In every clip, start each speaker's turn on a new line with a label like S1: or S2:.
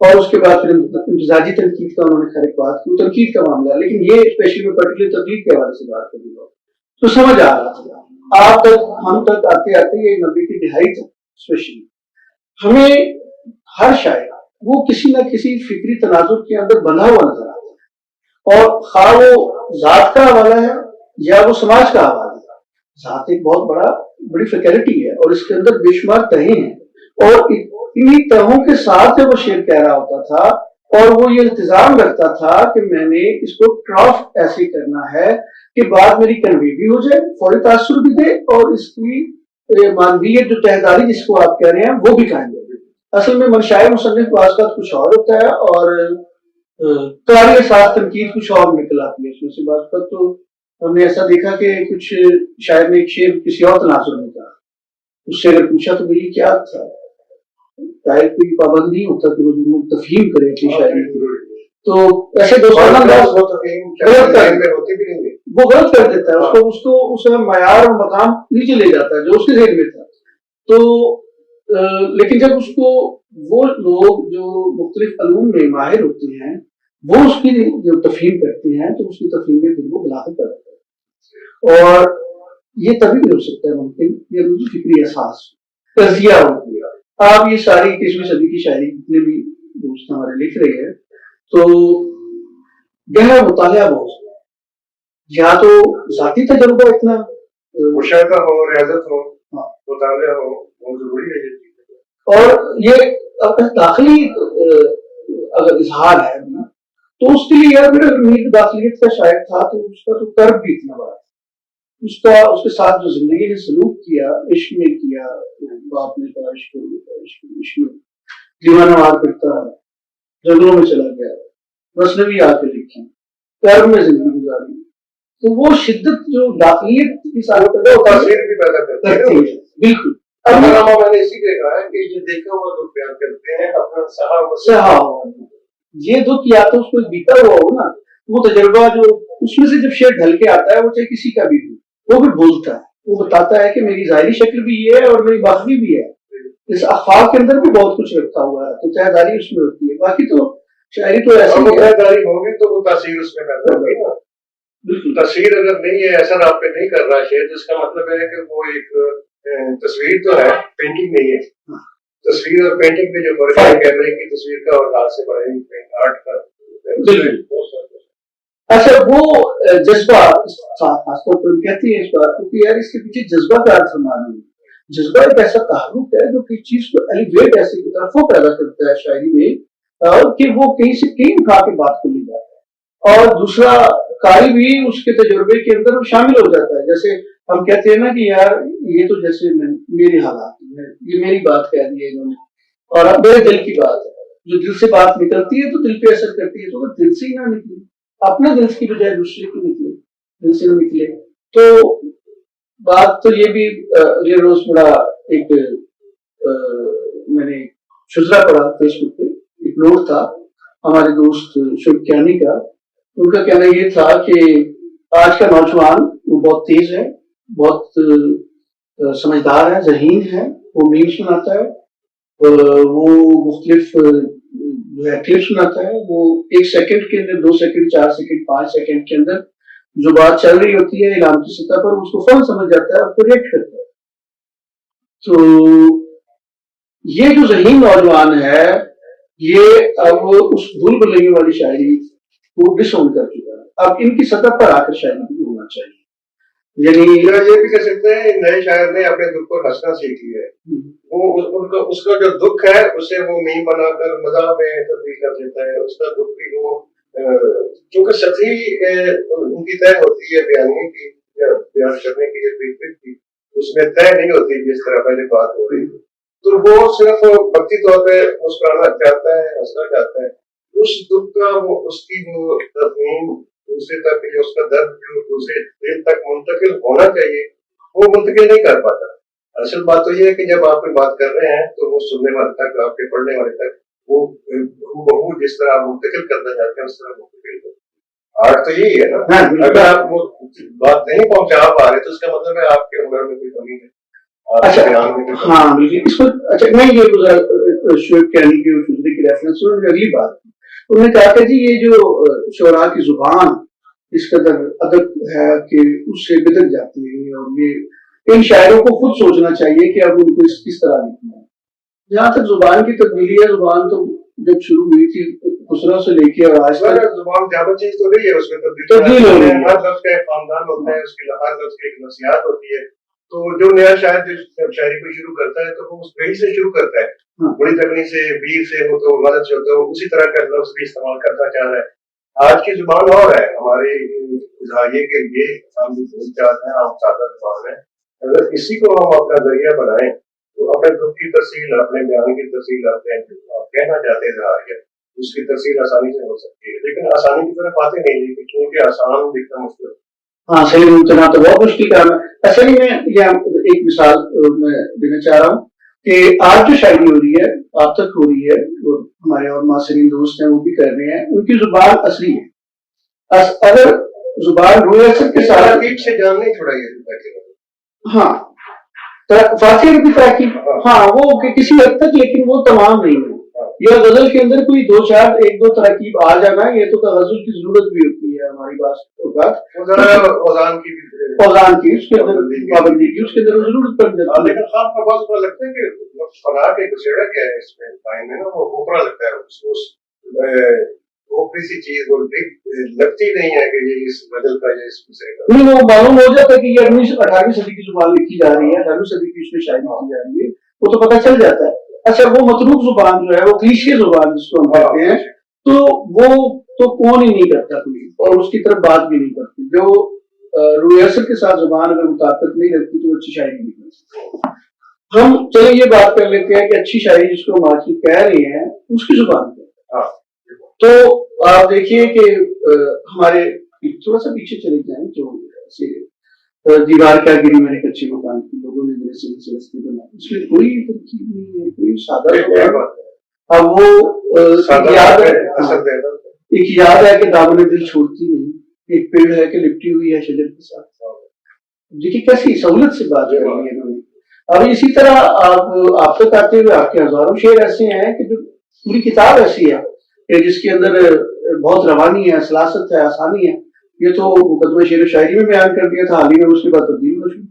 S1: اور اس کے بعد پھر امتزاجی تنقید کا انہوں نے خیر ایک بات کی، تنقید کا معاملہ ہے، لیکن یہ اسپیشلی میں پرٹیکولر تقلید کے حوالے سے بات کر رہی ہوں تو سمجھ آ رہا تھا آپ تک، ہم تک آتے آتے یہ 90 کی دہائی تک اسپیشلی ہمیں ہر شاعر وہ کسی نہ کسی فکری تناظر کے اندر بندھا ہوا نظر آتا ہے، اور خواہ وہ ذات کا حوالہ ہے یا وہ سماج کا حوالہ ہے۔ ذات ایک بہت بڑی فیکلٹی ہے اور اس کے اندر بے شمار تہیں ہیں، اور انہی تہوں کے ساتھ وہ شعر کہہ رہا ہوتا تھا، اور وہ یہ التزام رکھتا تھا کہ میں نے اس کو کرافٹ ایسے کرنا ہے کہ بات میری کنوے بھی ہو جائے، فوری تاثر بھی دے، اور اس کی معنویت جو تہداری جس کو آپ کہہ رہے ہیں وہ بھی قائم رہے۔ اصل میں منشائے مصنف بعض کا کچھ اور ہوتا ہے اور قاری ساتھ تنقید کچھ اور نکل آتی ہے اس میں سے۔ بعض کا تو ہم نے ایسا دیکھا کہ کچھ شاعر نے ایک شعر کسی اور تناظر میں کہا، اس سے اگر پوچھا تو بھئی کیا تھا، شاید کوئی پابند نہیں ہوتا کہ وہ تفہیم کرے اپنی شاعری کی، تو ایسے دوستانہ انداز وہ غلط کر دیتا ہے، اس کو اس کا معیار اور مقام نیچے لے جاتا ہے جو اس کے ذہن میں تھا۔ تو لیکن جب اس کو وہ لوگ جو مختلف علوم میں ماہر ہوتے ہیں وہ اس کی جو تفہیم کرتے ہیں تو اس کی تفہیم میں پھر وہ بلاغت کرتے ہیں، اور یہ تبھی بھی ہو سکتا ہے ممکن یہ روزی فکری احساس تجزیہ ہوتی ہے۔ آپ یہ ساری 21ویں صدی کی شاعری جتنے بھی دوست ہمارے لکھ رہے ہیں تو گہرا مطالعہ بہت یا تو ذاتی تجربہ اتنا
S2: مشاہدہ ہو، ریاضت ہو، مطالعہ ہو، بہت ضروری ہے یہ چیز،
S1: اور یہ داخلی اگر اظہار ہے تو اس کے لیے یار میرا امید داخلیت کا شاعر تھا تو اس کا تو کرب بھی اتنا بڑا، اس کے ساتھ جو زندگی نے سلوک کیا، عشق میں کیا، باپ نے کہا عشق میں دیوانہ وار کرتا رہا، جنگلوں میں چلا گیا، مثنوی آ کے لکھی، کرب میں زندگی گزاری، تو وہ شدت جو داخلیت کی سالوں
S2: تاثیر بھی پیدا کرتی ہے۔
S1: بالکل
S2: میں نے اسی لیے کہا ہے کہ یہ دیکھا ہوا دکھ بیان کرتے ہیں اپنا
S1: سہا یہ دکھ یا تو اس کو بیتا ہوا ہو نا، وہ تجربہ جو اس میں سے جب شعر ڈھل کے آتا ہے وہ چاہے کسی کا بھی ہو، وہ بھی بولتا ہے، وہ بتاتا ہے کہ میری ظاہری شکل بھی یہ ہے اور میری باطنی بھی ہے، اس اخلاق کے اندر بھی بہت کچھ رکھا ہوا ہے، تو تہداری اس میں ہوتی ہے۔ باقی تو شاعری تو ایسی
S2: تہداری ہوگی تو وہ تاثیر اس میں پیدا ہوگی نا، تصویر اگر نہیں ہے، ایسا آپ پہ نہیں کر رہا شعر، جس کا مطلب ہے کہ وہ ایک تصویر تو ہے، پینٹنگ نہیں ہے۔ تصویر اور پینٹنگ میں جو فرق ہے کیمرے کی تصویر کا اور ہاتھ سے بڑے آرٹ کا،
S1: اچھا وہ جذبہ خاص طور پر کہتی ہیں اس بات کو کہ یار اس کے پیچھے جذبہ کا ارتھ معلوم ہے۔ جذبہ ایک ایسا تحرک ہے جو کسی چیز کو ایلیویٹ ایسے کی طرف وہ پیدا کرتا ہے شاعری میں کہ وہ کہیں سے کہیں اٹھا کے بات کو لے جاتا ہے، اور دوسرا قاری بھی اس کے تجربے کے اندر شامل ہو جاتا ہے۔ جیسے ہم کہتے ہیں نا کہ یار یہ تو جیسے میرے حالات میں یہ میری بات کہہ دی ہے انہوں نے، اور اب میرے دل کی بات ہے، جو دل سے بات نکلتی ہے تو دل پہ اثر کرتی ہے، تو اگر دل سے ہی نہ نکلی، اپنے دل کی بجائے دوسرے کی نکلے، دل سے نہ نکلے، تو بات تو یہ بھی یہ روز بڑا ایک میں نے شزرا پڑھا فیس بک پہ، ایک نوٹ تھا ہمارے دوست شوکیانی کا، ان کا کہنا یہ تھا کہ آج کا نوجوان وہ بہت تیز ہے، بہت سمجھدار ہے، ذہین ہے، وہ میمز بناتا ہے، وہ مختلف جو ہے کلپس بناتا ہے، وہ 1 سیکنڈ کے اندر 2 سیکنڈ 4 سیکنڈ 5 سیکنڈ کے اندر جو بات چل رہی ہوتی ہے اعلام کی سطح پر اس کو فوراً سمجھ جاتا ہے اور پھر ریئیکٹ کرتا ہے۔ تو یہ جو ذہین نوجوان ہے یہ اب اس بھول بھلیوں والی شاعری کو ڈس اون کر چکا ہے، اب ان کی سطح پر آ کر شاعری ہونا چاہیے۔
S2: یعنی یہ بھی کہہ سکتے ہیں نئے شاعر نے اپنے دکھ پر ہنسنا سیکھ لیا ہے، وہ اس کا جو دکھ ہے اسے وہ میم بنا کر مزاح میں تبدیل کر دیتا ہے، اس کا دکھ بھی وہ چونکہ سطحی ان کی طے ہوتی ہے بیانی کی، بیان کرنے کی جو اس میں طے نہیں ہوتی جس طرح پہلے بات ہو رہی تھی، تو وہ صرف وقتی طور پہ مسکرانا چاہتا ہے، ہنسنا چاہتا ہے، اس دکھ کا وہ اس کی وہ تفہیم دوسرے تک جو اس کا درد جو دوسرے دل تک منتقل ہونا چاہیے وہ منتقل نہیں کر پاتا۔ اصل بات تو یہ ہے کہ جب آپ کوئی بات کر رہے ہیں تو وہ سننے والے تک، آپ کے پڑھنے والے تک وہ بہو جس طرح آپ منتقل کرنا چاہتے ہیں اس طرح منتقل کرتے ہیں۔ آرٹ تو یہی ہے نا، اگر آپ وہ بات نہیں پہنچا پا رہے تو اس کا مطلب ہے آپ کے ہنر میں کوئی کمی ہے۔
S1: اچھا ہاں بالکل، اس کو اچھا میں یہ شعیب کینی کے فضری کی ریفرنس انہوں نے اگلی بات کی. انہوں نے کہا کہ جی یہ جو شعراء کی زبان اس قدر ادب ہے کہ اس سے بدل جاتی ہے، اور یہ ان شاعروں کو خود سوچنا چاہیے کہ اب ان کو کس طرح لکھنا ہے. جہاں تک زبان کی تبدیلی ہے، زبان تو جب شروع ہوئی تھی خسرو سے لے کے اور آج تک
S2: زبان جامع چیز تو نہیں ہے، اس میں
S1: تبدیل ہو رہی ہے.
S2: ہر لفظ کا ایک خاندان ہوتا ہے، اس کی ہر لفظ کی ایک نصیحت ہوتی ہے. تو جو نیا شاعر جب شاعری کو شروع کرتا ہے تو وہ اس وہی سے شروع کرتا ہے، بڑی تکنی سے، بیر سے ہو تو مدد سے ہوتا ہے، اسی طرح کا لفظ بھی استعمال کرنا چاہ رہا ہے. آج کی زبان اور ہے ہمارے اظہاریے کے لیے، ہم چاہتے ہیں، ہم سادہ زبان ہے. اگر اسی کو ہم اپنا ذریعہ بنائیں تو اپنے دکھ کی تفصیل، اپنے بیان کی تفصیل، اپنے کہنا چاہتے ہیں اظہاریہ، اس کی تفصیل آسانی سے ہو سکتی ہے. لیکن آسانی کی طرف آتے نہیں، لیکن کیونکہ آسان لکھنا مشکل ہے.
S1: ہاں صحیح ممکنہ تو بہت مشکل کام ہے. اصل میں یہ ایک مثال میں دینا چاہ رہا ہوں کہ آج جو شاعری ہو رہی ہے، آپ تک ہو رہی ہے، ہمارے اور معاصرین دوست ہیں وہ بھی کر رہے ہیں، ان کی زبان اصلی ہے. اگر زبان روئے اثر کے ساتھ
S2: ترکیب سے جان نہیں چھوڑائیے.
S1: ہاں فاصل کی ترکیب، ہاں وہ کسی حد تک، لیکن وہ تمام نہیں ہے. یا غزل کے اندر کوئی دو چار ایک دو ترکیب آ جانا، یہ تو غزل کی ضرورت بھی ہوتی ہے ہماری بات
S2: اوزان کی
S1: اس کے اندر پابندی کی، اس کے اندر ضرورت پڑ جاتی ہے.
S2: لیکن خاص کا بہت لگتا ہے کہ فنا کے گسیڑا کیا ہے اس میں ٹائم میں نا، وہ اوپرا لگتا ہے، اوپری سی چیز وہ لگتی نہیں ہے کہ یہ اس غزل کا یا اس گسیڑے کا.
S1: نہیں، وہ معلوم ہو جاتا ہے کہ یہ 18ویں صدی کی زبان لکھی جا رہی ہے، 18ویں صدی کی اس میں شاعری کی جا رہی ہے، وہ تو پتہ چل جاتا ہے. اچھا وہ متروک زبان جو ہے، وہ کلیشے زبان جس کو ہم کہتے ہیں، تو وہ تو کون ہی نہیں کرتا کوئی، اور اس کی طرف بات بھی نہیں کرتی. جو روئے اثر کے ساتھ زبان اگر مطابقت نہیں رکھتی تو وہ اچھی شاعری نہیں کرتی. ہم چلے یہ بات کر لیتے ہیں کہ اچھی شاعری جس کو ہم آج کی کہہ رہے ہیں اس کی زبان پہ. تو آپ دیکھیے کہ ہمارے تھوڑا سا پیچھے چلے جائیں تو دیوار کیا گری میرے کچے مکان کی، لوگوں نے میرے سلسلے بنا، اس میں کوئی ترکیب نہیں ہے، کوئی سادہ. اب وہ ایک یاد ہے کہ دامن دل چھوڑتی نہیں، ایک پیڑ ہے کہ لپٹی ہوئی ہے شجر کے ساتھ. دیکھیے کیسی سہولت سے بات کر رہی ہے انہوں نے. اب اسی طرح آپ تک آتے ہوئے آپ کے ہزاروں شعر ایسے ہیں کہ جو پوری کتاب ایسی ہے کہ جس کے اندر بہت روانی ہے، سلاست ہے، آسانی ہے. یہ تو مقدمہ شعر و شاعری میں بیان کر دیا تھا حال ہی میں، اس کے بعد تبدیل ہو چکی.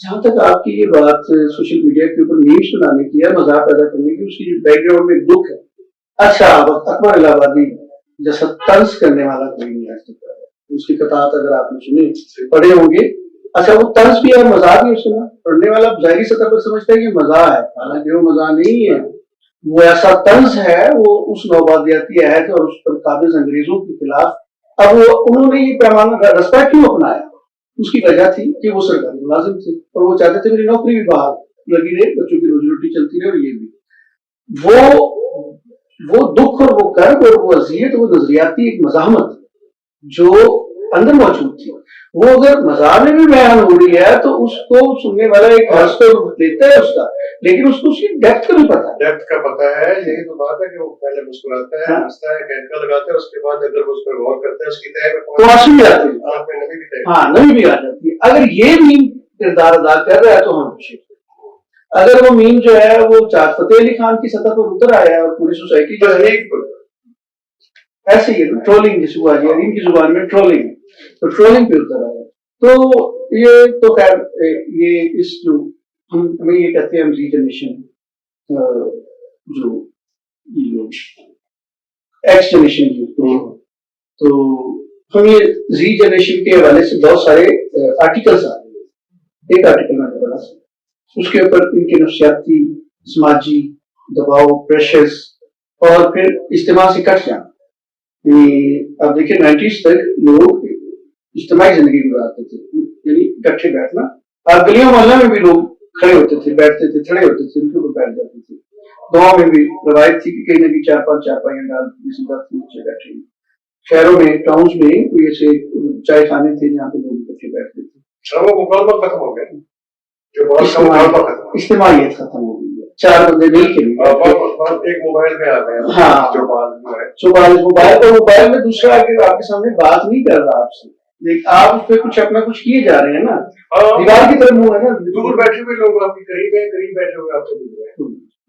S1: جہاں تک آپ کی یہ بات سوشل میڈیا کے اوپر میمز بنانے کی ہے، مذاق پیدا کرنے کی، اس کی بیک گراؤنڈ میں ایک دکھ ہے. اچھا اکبر الہ آبادی جیسا طنز کرنے والا کوئی نہیں آج تک. اس کی قطعات اگر آپ نے سنے پڑھے ہوں گے، اچھا وہ طنز بھی ہے، مزاح بھی سنا. پڑھنے والا ظاہری سطح پر سمجھتا ہے کہ مزاح ہے، حالانکہ وہ مزاح نہیں ہے، وہ ایسا طنز ہے، وہ اس نوبادیاتی عہد اور اس پر قابض انگریزوں کے خلاف. اب انہوں نے یہ پیمانہ رستہ کیوں اپنایا؟ اس کی وجہ تھی کہ وہ سرکاری ملازم تھے اور وہ چاہتے تھے میری نوکری بھی باہر لگی رہے، بچوں کی روزی روٹی چلتی رہے. اور یہ بھی وہ دکھ اور وہ کرب اور وہ اذیت، وہ نظریاتی ایک مزاحمت جو اندر موجود تھی، وہ اگر مزاح میں بھی بیان ہو رہی ہے تو اس کو سننے والا ایک حرص تو دیتا ہے اس کا، لیکن اس کو اس کی ڈیپتھ کا بھی پتا ہے.
S2: ڈیپتھ کا پتا ہے، یہی تو بات ہے کہ وہ پہلے مسکراتا ہے، ہنستا ہے، کہتا لگاتا ہے، اس کے بعد اگر وہ اس پر غور کرتا ہے اس کی تہہ
S1: تو آنسو بھی آتے ہیں.
S2: آنکھ میں نمی بھی ہے.
S1: ہاں نمی بھی آ جاتی ہے. اگر یہ میم کردار ادا کر رہا ہے تو ہم خوشی. اگر وہ میم جو ہے وہ چار فتح علی خان کی سطح پر اتر آیا ہے اور پوری سوسائٹی جو ہے ایسے ہی ہے، ٹرولنگ جس کو آ جائے ان کی زبان میں ٹرولنگ، تو ٹرولنگ پہ اتر آیا. تو یہ تو خیر یہ اس جو ہمیں یہ کہتے ہیں ہم زی جنریشن، جو ایکس جنریشن، تو ہم یہ زی جنریشن کے حوالے سے بہت سارے آرٹیکلس آ رہے ہیں. ایک آرٹیکل میں پڑھا اس کے اوپر ان کے نفسیاتی، سماجی دباؤ، پریشرز اور پھر اجتماع سے کٹ جانا. آپ دیکھیں 90s تک لوگ اجتماعی زندگی گزارتے تھے، یعنی اکٹھے بیٹھنا. آپ گلیوں محلہ میں بھی لوگ کھڑے ہوتے تھے، بیٹھتے تھے، کھڑے ہوتے تھے، ان کے اوپر بیٹھ جاتے تھے. گاؤں میں بھی روایت تھی کہ کہیں نہ کہیں 4-5 چارپائیاں ڈال کسی بات کے نیچے بیٹھے. شہروں میں، ٹاؤنز میں کوئی ایسے چائے خانے تھے جہاں پہ لوگ اکٹھے بیٹھتے تھے.
S2: ختم ہو گیا،
S1: اجتماعیت ختم ہو گئی ہے. 4 بندے مل کے
S2: ایک موبائل میں آ گئے.
S1: ہاں موبائل، اور موبائل میں دوسرا آپ کے سامنے بات نہیں کر رہا آپ سے، آپ اس پہ کچھ اپنا کچھ کیے جا رہے ہیں نا، دیوار کی طرف منہ ہے نا.
S2: دور بیٹھے ہوئے لوگ آپ کے قریب ہیں، قریب بیٹھے ہوئے آپ سے دور ہیں.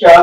S1: 4